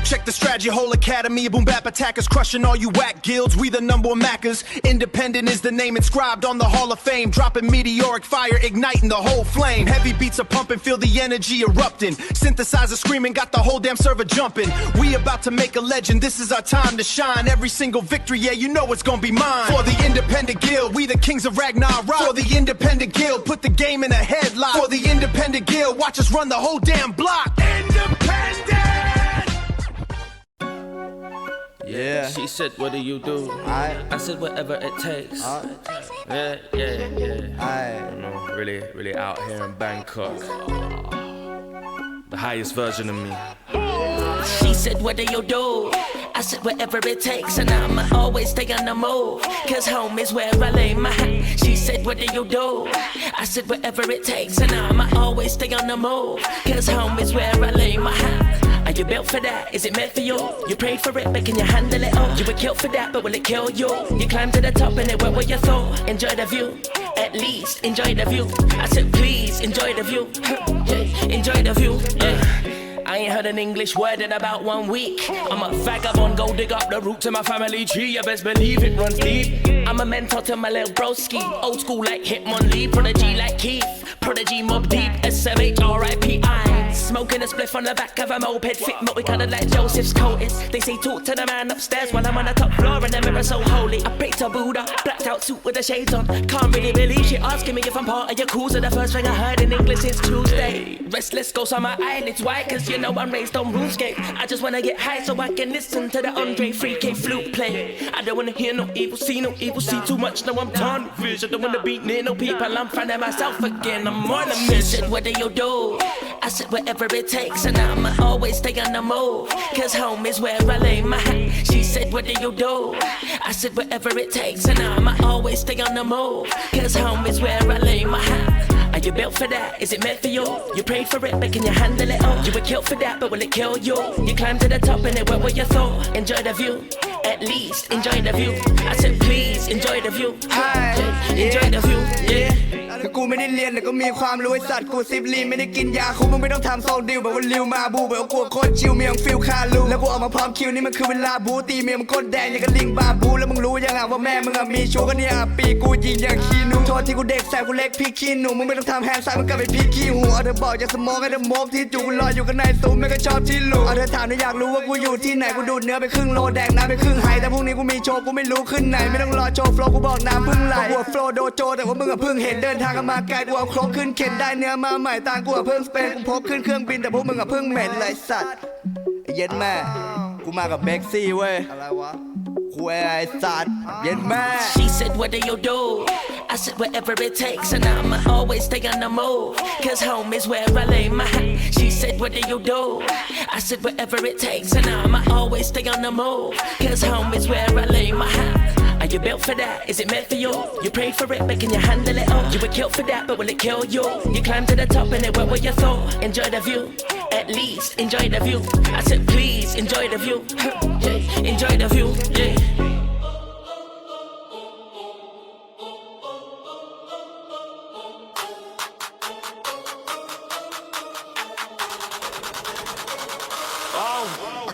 check the strategy, whole academy of boom bap attackers, crushing all you whack guilds. We the #1 Mackers. Independent is the name inscribed on the Hall of Fame. Dropping meteoric fire, igniting the whole flame. Heavy beats are pumping, feel the energy erupting. Synthesizer screaming, got the whole damn server jumping. We about to make a legend, this is our time to shine. Every single victory, yeah, you know it's gonna be mine. For the independent guild, we the kings of Ragnarok. For the independent guild, put the game in a headlock. For the independent guild, watch us run the whole damn block. Independent! Yeah. She said, what do you do? I said, whatever it takes. Yeah. You know, really out here in Bangkok. The highest version of me. She said, what do you do? I said, whatever it takes, and I'ma always stay on the move, cause home is where I lay my hat. She said, what do you do? I said, whatever it takes, and I'ma always stay on the move, cause home is where I lay my hat. Are you built for that? Is it meant for you? You prayed for it, but can you handle it all? You were killed for that, but will it kill you? You climbed to the top and it went where you thought. Enjoy the view, at least enjoy the view. I said, please enjoy the view. Enjoy the view, yeah. I ain't heard an English word in about 1 week. I'm a vagabond, go dig up the roots of my family tree. You best believe it runs deep. I'm a mentor to my little broski. Old school like Hitmonlee, prodigy like Keith. Prodigy Mob Deep, SMHRIPI. Smoking a spliff on the back of a moped. Fit but we kinda like Joseph's coated. They say talk to the man upstairs while I'm on the top floor and the mirror so holy. I pray to Buddha, blacked out suit with the shades on. Can't really believe she asking me if I'm part of your crew. So the first thing I heard in English since Tuesday. Restless ghosts on my eyelids, why? Cause you know I'm raised on RuneScape. I just wanna get high so I can listen to the Andre 3K flute play. I don't wanna hear no evil, see too much. Now I'm torn with vision. I don't wanna be near no people. I'm finding myself again. I'm on a mission. She said, what do you do? I said, whatever it takes, and I'ma always stay on the move, cause home is where I lay my hat. She said, what do you do? I said, whatever it takes, and I'ma always stay on the move, cause home is where I lay my hat. Are you built for that? Is it meant for you? You prayed for it, but can you handle it all? You were killed for that, but will it kill you? You climbed to the top and it went where you thought. Enjoy the view, at least enjoy the view. I said, please enjoy the view. Enjoy the view, yeah. คือกูไม่ได้เรียนแต่ก็มีความรู้ไอ้สัตว์กูซิบลีนไม่ได้กินยาคูมึงไม่ต้องทำโซลดิวแบบว่าลิวมาบูแบบว่ากูโคตรชิลเมียงฟิลคารูแล้วกูออกมาพร้อมคิวนี่มันคือเวลาบูตีเมียมันโคตรแดงอย่างกับลิงบาบูแล้วมึงรู้ยังอ่ะว่าแม่มึงอ่ะมีชูก็เนี่ยปีกูยิงอย่างคีนูโทษที่กูเด็กแสบกูเล็กพี่ขี้หนูมึงไม่ต้องทำแฮนด์ไซด์มึงกลับไปพี่ขี้หูเอาเธอบอกอย่าสโมกให้เธอโมกที่จูกูลอยอยู่ข้างในซุ้มไม่ก็ชอบที่หลูเอาเธอถามเธออยากรู้ว่ากูอยู่ที่ไหนกูดูดเนื้อไปครึ่งโลแดงน้ำไปครึ่งไฮแต่พรุ่งนี้กูมีโชว์กูไม่รู้ขึ้นไหนไม่ต้องรอโชว์โฟล์กูบอกน้ำพึ่งไหลกูโฟล์โดโจแต่ว่ามึงอ่ะเพิ่งเห็นเดินทางกันมาไกลกูเอาครบขึ้นเข็นได้เนื้อมาใหม่ต่างกูอ่ะเพิ่งสเปนกูพกขึ้นเครื่องบินแต่พวกมึงอ่ะเพิ่งเหม็นไรสัตว์เย็นแม่กูมากับเบ็กซี่เว้ยอะไรวะคุยไอ้สัตว์เย็นแม่ She said, what do you do? I said, whatever it takes, and I'ma always stay on the move, cause home is where I lay my hat. She said, what do you do? I said, whatever it takes, and I'ma always stay on the move, cause home is where I lay my hat. Are you built for that? Is it meant for you? You prayed for it, but can you handle it all? You were killed for that, but will it kill you? You climbed to the top and it went where you thought. Enjoy the view, at least enjoy the view. I said, please enjoy the view. Enjoy the view, yeah.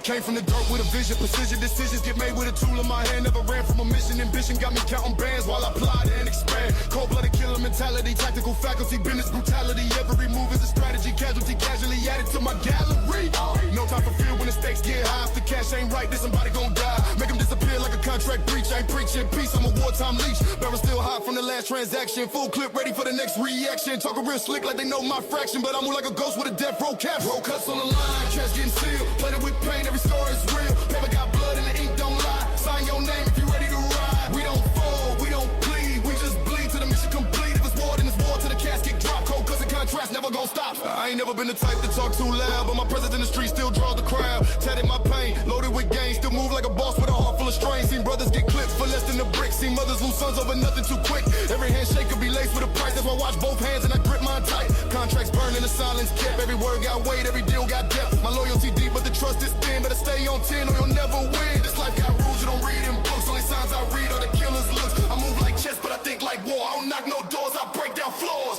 Came from the dirt with a vision, precision, decisions get made with a tool in my hand. Never ran from a mission, ambition got me counting bands while I plot and expand. Cold-blooded killer mentality, tactical faculty, business brutality. Every move is a strategy, casualty casually added to my gallery. No time for fear when the stakes get high. If the cash ain't right, then somebody gon' die. Make them disappear like a contract breach. I ain't preaching peace, I'm a wartime leash. Barrel still hot from the last transaction. Full clip ready for the next reaction. Talking real slick like they know my fraction, but I move like a ghost with a death row cap. Roll cuts on the line, cash getting sealed. Plated with pain, every story is real. Paper got blood and the ink don't lie. Sign your name if you ready to ride. We don't fold, we don't bleed. We just bleed till the mission complete. If it's war, then it's war till the casket drop. Cold cuts and contrast never gon' stop. I ain't never been the type to talk too loud, but my presence in the street still draws the crowd. Tatted my pain, loaded with gain. Still move like a boss with a heart full of strain. Seen brothers get clipped for less than a brick. Seen mothers lose sons over nothing too quick. Every handshake could be laced with a price. That's why I watch both hands and I grip mine tight. Contracts burn in the silence kept. Every word got weight, every deal got depth. My loyalty deep, but the trust is thin. Better stay on 10 or you'll never win. This life got rules you don't read in books. Only signs I read are the killer's looks. I move like chess, but I think like war. I don't knock no doors, I break down floors.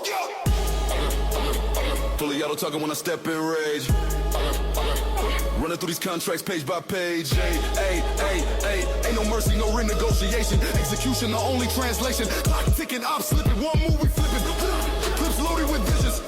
Fully auto talking when I step in rage. Running through these contracts page by page. Ain't no mercy, no renegotiation. Execution, the only translation. Clock ticking, I'm slipping. One move, we flipping. Clips loaded with visions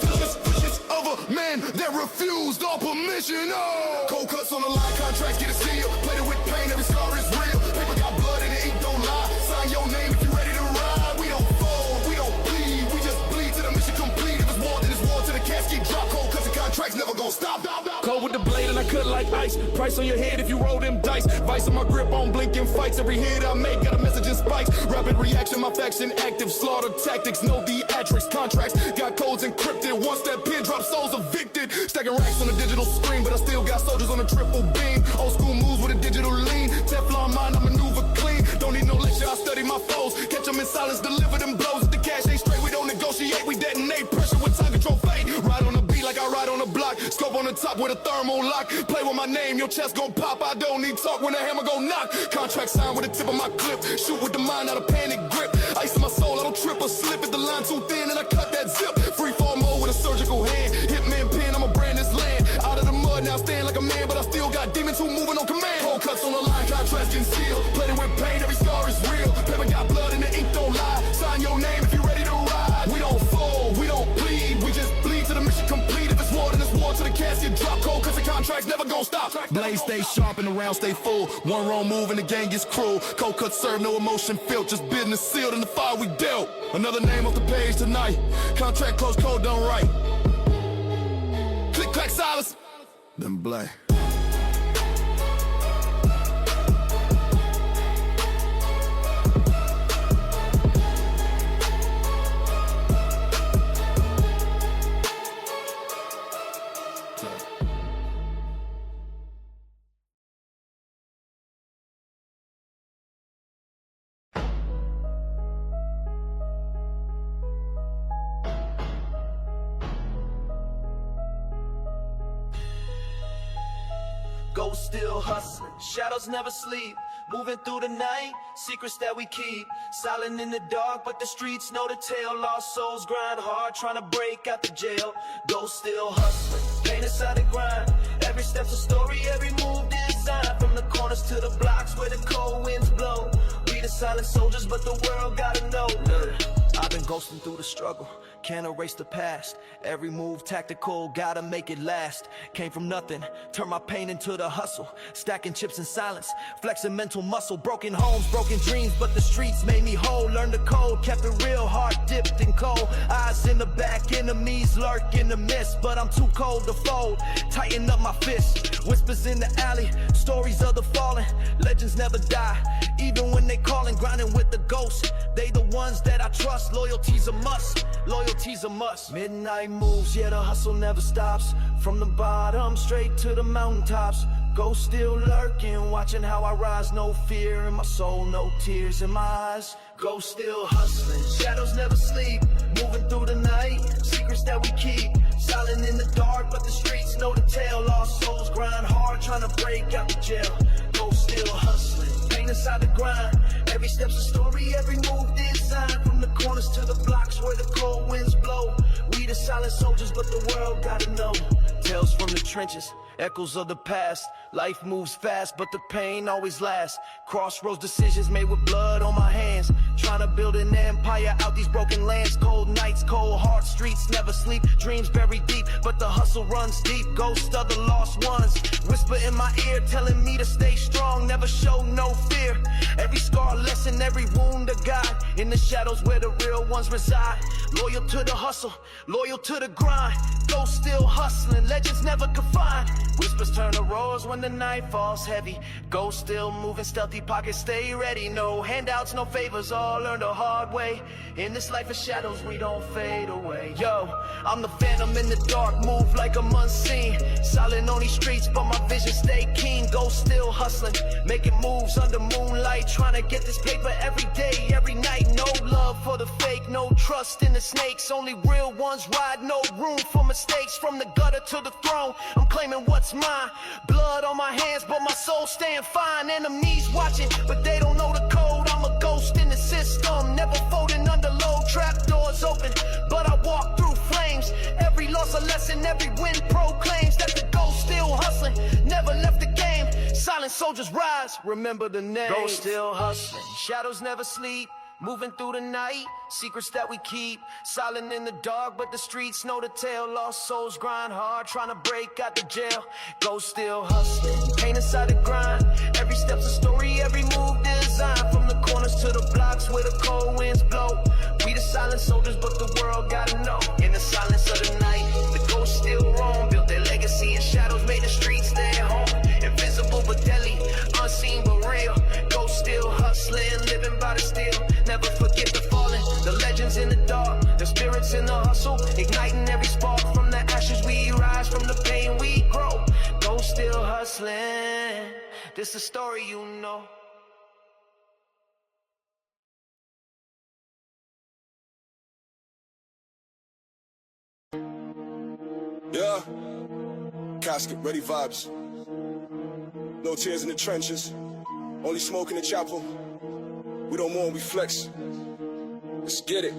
of a man that refused all permission. Oh, cold cuts on the line, contracts get a seal. Played it with pain, every scar is real. Paper got blood and the ink don't lie. Sign your name if you ready to ride. We don't fold, we don't bleed. We just bleed till the mission complete. If it's war, then it's war till the casket drop. Cold cuts and contracts never gonna stop. Cold with the blade and I cut like ice. Price on your head if you roll them dice. Vice on my grip on blinking fights. Every hit I make got a message in spikes. Rapid reaction, my faction active. Slaughter tactics, no theatrics. Contracts got codes encrypted. Once that pin drops, souls evicted. Stacking racks on the digital screen, but I still got soldiers on a triple beam. Old school moves with a digital lean. Teflon mind, I maneuver clean. Don't need no lecture, I study my foes. Catch them in silence, deliver them blows. If the cash ain't straight, we don't negotiate. We detonate pressure with time control fate. Ride on the beat like I ride on the block. Scope on the top with a thermal lock. Play with my name, your chest gon' pop. I don't need talk when the hammer gon' knock. Contract signed with the tip of my clip. Shoot with the mind, not a panic grip. Ice in my soul, I don't trip or slip. If the line too thin and I cut that zip. Free fall mode with a surgical hand. Hitman pin, I'ma brand this land. Out of the mud, now stand like a man, but I still got demons who moving on command. Cold cuts on the line, contracts concealed. Played it with pain, every scar is real. Paper got blood and the ink don't lie. Sign your name if you ready to ride. We don't fold, we don't bleed. We just bleed till the mission complete. If it's war, then it's war till the casket drop. Cold cuts and contracts never gon' stop. Blade stay sharp and the round stay full. One wrong move and the gang gets cruel. Cold cuts serve, no emotion felt. Just business sealed in the fire we dealt. Another name off the page tonight. Contract close, code done right. Click, clack, silence. Then blay. Ghosts still hustling, shadows never sleep. Moving through the night, secrets that we keep. Silent in the dark, but the streets know the tale. Lost souls grind hard, trying to break out the jail. Ghosts still hustling, pain inside the grind. Every step's a story, every move designed. From the corners to the blocks where the cold winds blow. We the silent soldiers, but the world gotta know. I've been ghosting through the struggle, can't erase the past. Every move tactical, gotta make it last. Came from nothing, turned my pain into the hustle. Stacking chips in silence, flexing mental muscle. Broken homes, broken dreams, but the streets made me whole. Learned the code, kept it real, heart dipped in cold. Eyes in the back, enemies lurk in the mist, but I'm too cold to fold. Tighten up my fist, whispers in the alley, stories of the fallen. Legends never die, even when they calling. Grinding with the ghosts, they the ones that I trust. Loyalty's a must, loyalty's a must. Midnight moves, yeah, the hustle never stops. From the bottom straight to the mountaintops. Ghosts still lurking, watching how I rise. No fear in my soul, no tears in my eyes. Ghosts still hustling, shadows never sleep. Moving through the night, secrets that we keep. Silent in the dark, but the streets know the tale. Lost souls grind hard, trying to break out the jail. Ghosts still hustling, pain inside the grind. Every step's a story, every move designed. From the corners to the blocks where the cold winds blow. We the silent soldiers, but the world gotta know. Tales from the trenches, echoes of the past. Life moves fast, but the pain always lasts. Crossroads decisions made with blood on my hands. Trying to build an empire out these broken lands. Cold nights, cold hearts, streets never sleep. Dreams buried deep, but the hustle runs deep. Ghosts of the lost ones whisper in my ear, telling me to stay strong, never show no fear. Every scar lesson, every wound a guide. In the shadows where the real ones reside. Loyal to the hustle, loyal to the grind. Ghosts still hustling, legends never confined. Whispers turn to roars when the night falls heavy. Ghosts still moving, stealthy pockets stay ready. No handouts, no favors, all learned the hard way. In this life of shadows, we don't fade away. Yo, I'm the phantom in the dark, move like I'm unseen. Silent on these streets, but my vision stay keen. Ghosts still hustling, making moves under moonlight. Trying to get this paper every day, every night. No love for the fake, no trust in the snakes. Only real ones ride, no room for mistakes. From the gutter to the throne, I'm claiming what's mine. Blood on my hands, but my soul staying fine. Enemies watching, but they don't know the code. I'm a ghost in the system, never folding under load. Trap doors open, but I walk through flames. Every loss a lesson. Every win proclaims that the ghost still hustling. Never left the game. Silent soldiers rise. Remember the name. Ghost still hustling. Shadows never sleep. Moving through the night, secrets that we keep. Silent in the dark, but the streets know the tale. Lost souls grind hard, trying to break out the jail. Ghost still hustling, pain inside the grind. Every step's a story, every move designed. From the corners to the blocks where the cold winds blow. We the silent soldiers, but the world gotta know. In the silence of the night, the ghosts still roam. Built their legacy in shadows, made the streets their home. Invisible but deadly, unseen but real. Ghosts still hustling, living by the steel. Never forget the fallen, the legends in the dark, the spirits in the hustle, igniting every spark. From the ashes we rise, from the pain we grow. Ghosts still hustling, this a story you know. Yeah, casket ready vibes. No tears in the trenches, only smoke in the chapel. We don't mourn, we flex. Let's get it.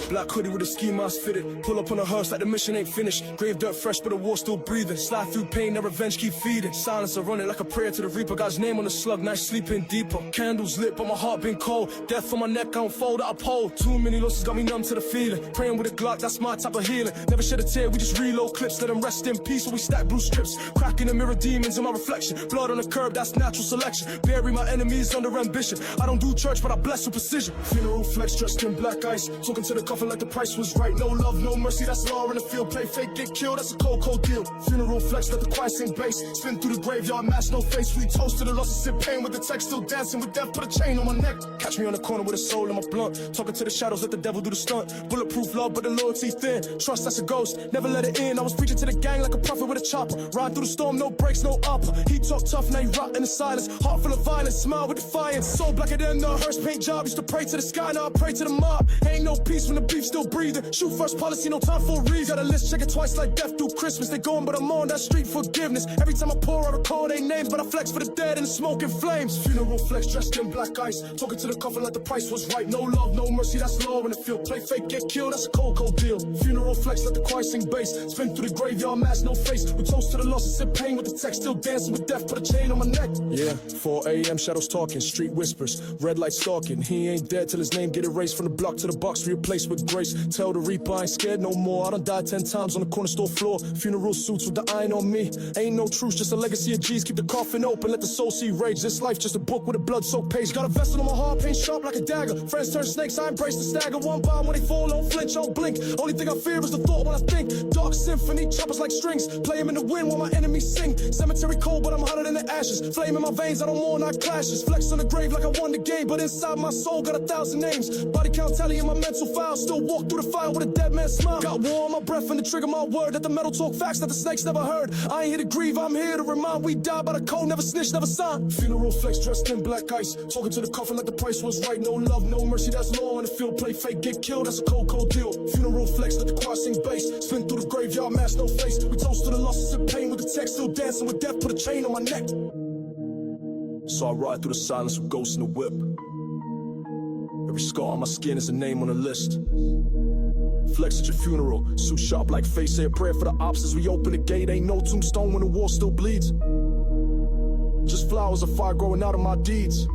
Black hoodie with a ski mask fitted. Pull up on a hearse like the mission ain't finished. Grave dirt fresh, but the war still breathing. Slide through pain, their revenge keep feeding. Silence, I run it like a prayer to the reaper. God's name on the slug, night sleeping deeper. Candles lit, but my heart been cold. Death on my neck, I don't fold, I uphold. Too many losses got me numb to the feeling. Praying with a Glock, that's my type of healing. Never shed a tear, we just reload clips. Let them rest in peace when we stack blue strips. Cracking the mirror, demons in my reflection. Blood on the curb, that's natural selection. Bury my enemies under ambition. I don't do church, but I bless with precision. Funeral flex dressed in black ice. Talking to the coffin like the price was right. No love, no mercy, that's law in the field. Play fake, get killed, that's a cold, cold deal. Funeral flex, let the choir sing bass. Spin through the graveyard, mask, no face. We toast to the loss and sip pain with the text. Still dancing with death, put a chain on my neck. Catch me on the corner with a soul in my blunt. Talking to the shadows, let the devil do the stunt. Bulletproof love, but the loyalty thin. Trust, that's a ghost, never let it in. I was preaching to the gang like a prophet with a chopper. Ride through the storm, no breaks, no upper. He talk tough, now he rot in the silence. Heart full of violence, smile with defiance. Soul blacker than the hearse paint job. Used to pray to the sky, now I pray to the mob. Ain't no peace when the beef still breathing. Shoot first policy, no time for a reason. Got a list, check it twice like death through Christmas. They going, but I'm on that street forgiveness. Every time I pour, I recall their names, but I flex for the dead in the smoke and flames. Funeral flex dressed in black ice. Talking to the coffin like the price was right. No love, no mercy, that's law in the field. Play fake, get killed, that's a cold, cold deal. Funeral flex, let the choir sing bass. Spin through the graveyard, mask, no face. We toast to the loss and sip pain with the text. Still dancing with death, put a chain on my neck. Yeah, 4 a.m. shadows talking, street whispers, red light stalking. He ain't dead till his name get erased. From the block to the box, replaced with grace. Tell the reaper I ain't scared no more. I done died 10 times on the corner store floor. Funeral suits with the iron on me. Ain't no truce, just a legacy of G's. Keep the coffin open, let the soul see rage. This life just a book with a blood-soaked page. Got a vessel on my heart, paint sharp like a dagger. Friends turn snakes, I embrace the stagger. One bomb when they fall, don't flinch, don't blink. Only thing I fear is the thought when I think. Dark symphony, choppers like strings. Play them in the wind while my enemies sing. Cemetery cold, but I'm hotter than the ashes. Flame in my veins, I don't mourn, I clashes. Flex on the grave like I won the game, but inside my soul got 1,000 names. Body count tally in my mental file. Still walk through the fire with a dead man's smile. Got war on my breath and the trigger my word. That the metal talk facts that the snakes never heard. I ain't here to grieve, I'm here to remind. We die by the code, never snitch, never sign. Funeral flex dressed in black ice. Talking to the coffin like the price was right. No love, no mercy, that's law in the field. Play fake, get killed, that's a cold, cold deal. Funeral flex, let the choir sing bass. Spin through the graveyard, mask, no face. We toast to the losses and pain with the text. Still dancing with death, put a chain on my neck. So I ride through the silence with ghosts in the whip. Every scar on my skin is a name on the list. Flex at your funeral, suit sharp like face. Say a prayer for the ops as we open the gate. Ain't no tombstone when the war still bleeds. Just flowers of fire growing out of my deeds.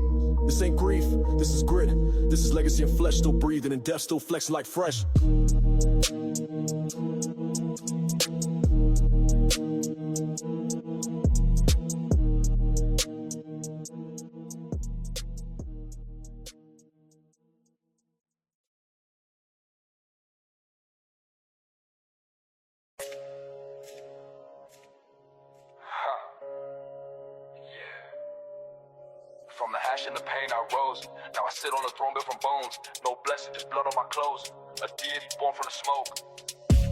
This ain't grief, this is grit. This is legacy and flesh still breathing and death still flexing like fresh. From the hash and the pain I rose. Now I sit on a throne built from bones. No blessing, just blood on my clothes. A deity born from the smoke.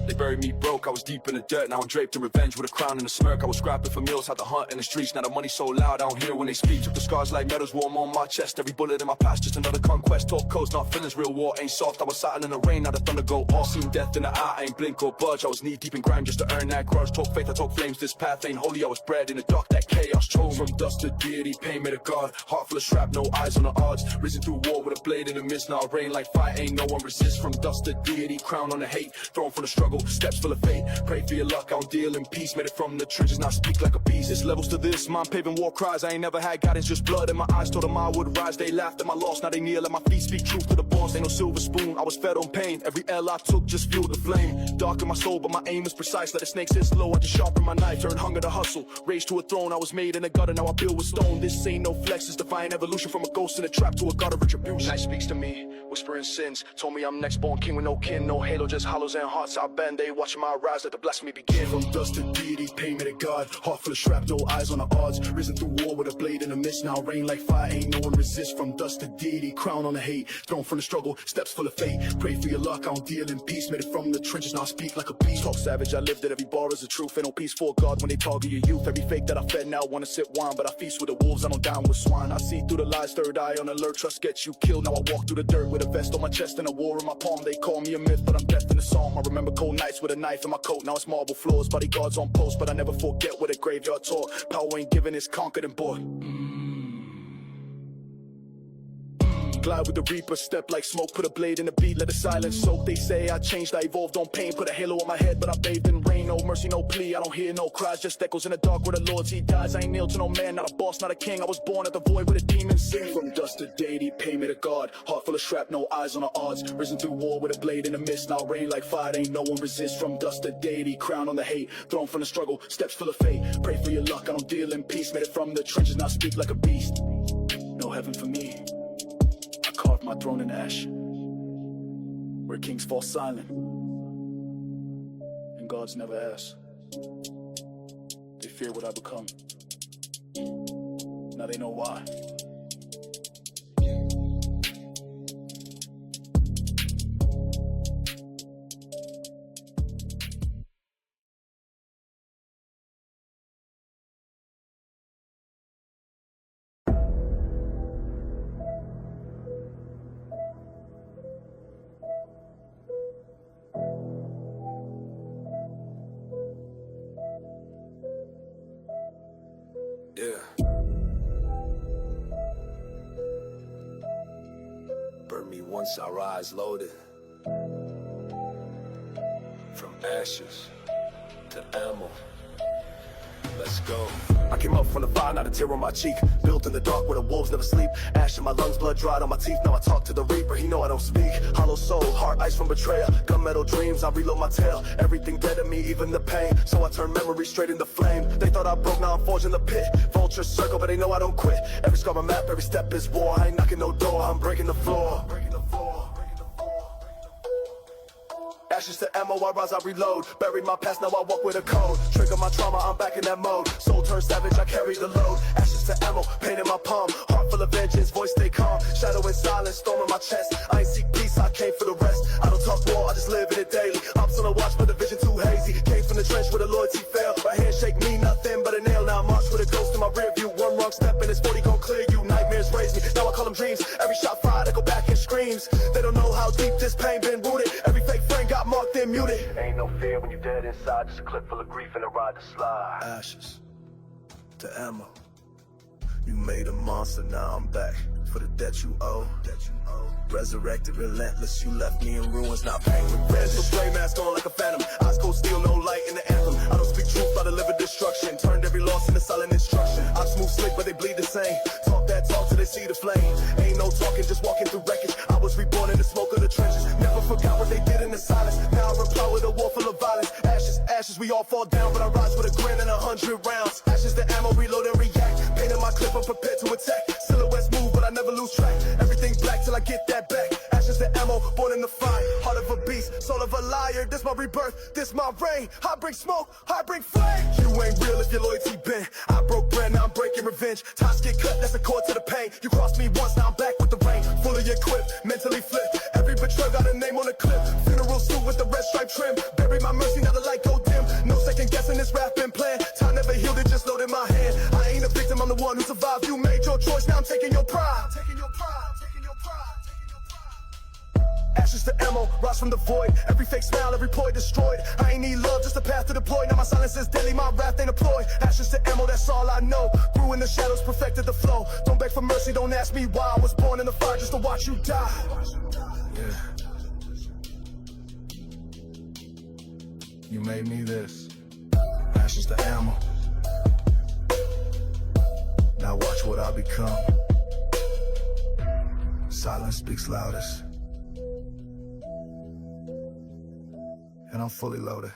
They buried me broke, I was deep in the dirt. Now I'm draped in revenge with a crown and a smirk. I was scrapping for meals, had to hunt in the streets. Now the money's so loud, I don't hear when they speak. Took the scars like medals, warm on my chest. Every bullet in my past, just another conquest. Talk codes, not feelings, real war ain't soft. I was sat in the rain, now the thunder go off. Seen death in the eye, I ain't blink or budge. I was knee deep in grime just to earn that grudge. Talk faith, I talk flames, this path ain't holy. I was bred in the dark, that chaos chose. From dust to deity, pain made a god. Heart full of shrap, no eyes on the odds. Risen through war with a blade in the mist. Now rain like fire, ain't no one resist. From dust to deity, crown on the hate. Thrown from the struggle struggle, steps full of fate. Pray for your luck, I'll deal in peace. Made it from the trenches, now speak like a beast. There's levels to this, mind paving war cries. I ain't never had guidance, just blood in my eyes. Told them I would rise, they laughed at my loss. Now they kneel at my feet, speak truth to the boss. Ain't no silver spoon, I was fed on pain. Every L I took just fueled the flame. Dark in my soul, but my aim is precise. Let the snakes hit slow, I just sharpen my knife. Turn hunger to hustle, raised to a throne. I was made in a gutter, now I build with stone. This ain't no flex, it's defying evolution. From a ghost in a trap to a god of retribution. Night speaks to me, whispering sins. Told me I'm next born king with no kin. No halo, just hollows and hearts I bend. They watching my rise, let the blasphemy begin. From dust to deity, payment to God. Heart full of shrapnel, eyes on the odds. Risen through war with a blade in the mist. Now rain like fire, ain't no one resist. From dust to deity, crown on the hate. Thrown from the struggle, steps full of fate. Pray for your luck, I don't deal in peace. Made it from the trenches, now I speak like a beast. Talk savage, I lived it, every bar is the truth. Ain't no peace for God when they target your youth. Every fake that I fed now wanna sip wine. But I feast with the wolves, I don't dine with swine. I see through the lies, third eye on alert. Trust gets you killed, now I walk through the dirt with a vest on my chest and a war in my palm. They call me a myth, but I'm death in the psalm. I remember cold nights with a knife in my coat. Now it's marble floors, bodyguards on post. But I never forget what a graveyard taught. Power ain't given, it's conquered and bought. Glide with the reaper, step like smoke. Put a blade in the beat, let the silence soak. They say I changed, I evolved on pain. Put a halo on my head, but I bathed in rain. No mercy, no plea, I don't hear no cries. Just echoes in the dark where the Lord he dies. I ain't kneel to no man, not a boss, not a king. I was born at the void where the demons sing. From dust to deity, payment to God. Heart full of shrapnel, eyes on the odds. Risen through war with a blade in the mist. Now rain like fire, ain't no one resists. From dust to deity, crown on the hate. Thrown from the struggle, steps full of fate. Pray for your luck, I don't deal in peace. Made it from the trenches, now speak like a beast. No heaven for me. Carved my throne in ash, where kings fall silent and gods never ask. They fear what I become. Now they know why. Yeah. Burn me once, I rise loaded. From ashes to ammo. Let's go. I came up from the fire, not a tear on my cheek. Built in the dark where the wolves never sleep. Ash in my lungs, blood dried on my teeth. Now I talk to the reaper, he know I don't speak. Hollow soul, heart ice from betrayal. Gunmetal dreams, I reload my tail. Everything dead in me, even the pain. So I turn memory straight into flame. They thought I broke, now I'm forging the pit. Vultures circle, but they know I don't quit. Every scar on my map, every step is war. I ain't knocking no door, I'm breaking the floor. Ashes to ammo, I rise, I reload. Buried my past, now I walk with a code. Trigger my trauma, I'm back in that mode. Soul turned savage, I carry the load. Ashes to ammo, pain in my palm. Heart full of vengeance, voice stay calm. Shadow and silence, storm in my chest. I ain't seek peace, I came for the rest. I don't talk war, I just live in it daily. Ops on the watch, but the vision too hazy. Came from the trench where the loyalty failed. My handshake mean nothing but a nail. Now I march with a ghost in my rear view. One wrong step and it's 40 gon' clear you. Nightmares raise me, now I call them dreams. Every shot fired, I go back and screams. They don't know how deep this pain been rooted. Every fake friend got marked and muted. Ain't no fear when you're dead inside. Just a clip full of grief and a ride to slide. Ashes to ammo. You made a monster, now I'm back for the debt you owe. Resurrected, relentless, you left me in ruins, not paying revenge. So flame mask on like a phantom, eyes cold steel, no light in the anthem. I don't speak truth, I deliver destruction. Turned every loss into silent instruction. I smooth slick, but they bleed the same. Talk that talk till they see the flame. Ain't no talking, just walking through wreckage. I was reborn in the smoke of the trenches. Never forgot what they did in the silence. Now I reply with a war full of violence. Ashes, ashes, we all fall down, but I rise with a grin and 100 rounds. Ashes to ammo, reload and react. Painting my clip, I'm prepared to attack. Silhouettes move, but I never lose track. Everything black till I get that back. Ashes to ammo, born in the fire. Heart of a beast, soul of a liar. This my rebirth, this my reign. I bring smoke, I bring flame. You ain't real if your loyalty bent. I broke bread, now I'm breaking revenge. Ties get cut, that's a cord to the pain. You crossed me once, now I'm back with the rain. Fully equipped, mentally flipped. Every betrayal got a name on the clip. Funeral suit with the red stripe trim. Bury my mercy, now the light go dim. No second guessing, this rap been planned. Time never healed, it just loaded my hand. I ain't a victim, I'm the one who survived. You made your choice, now I'm taking your pride. Taking your pride, taking your pride, taking your pride. Ashes to ammo, rise from the void. Every fake smile, every ploy destroyed. I ain't need love, just a path to deploy. Now my silence is deadly, my wrath ain't a ploy. Ashes to ammo, that's all I know. Grew in the shadows, perfected the flow. Don't beg for mercy, don't ask me why. I was born in the fire. fire just to watch you die. Yeah. You made me this. Ashes to ammo. Now watch what I become. Silence speaks loudest. And I'm fully loaded.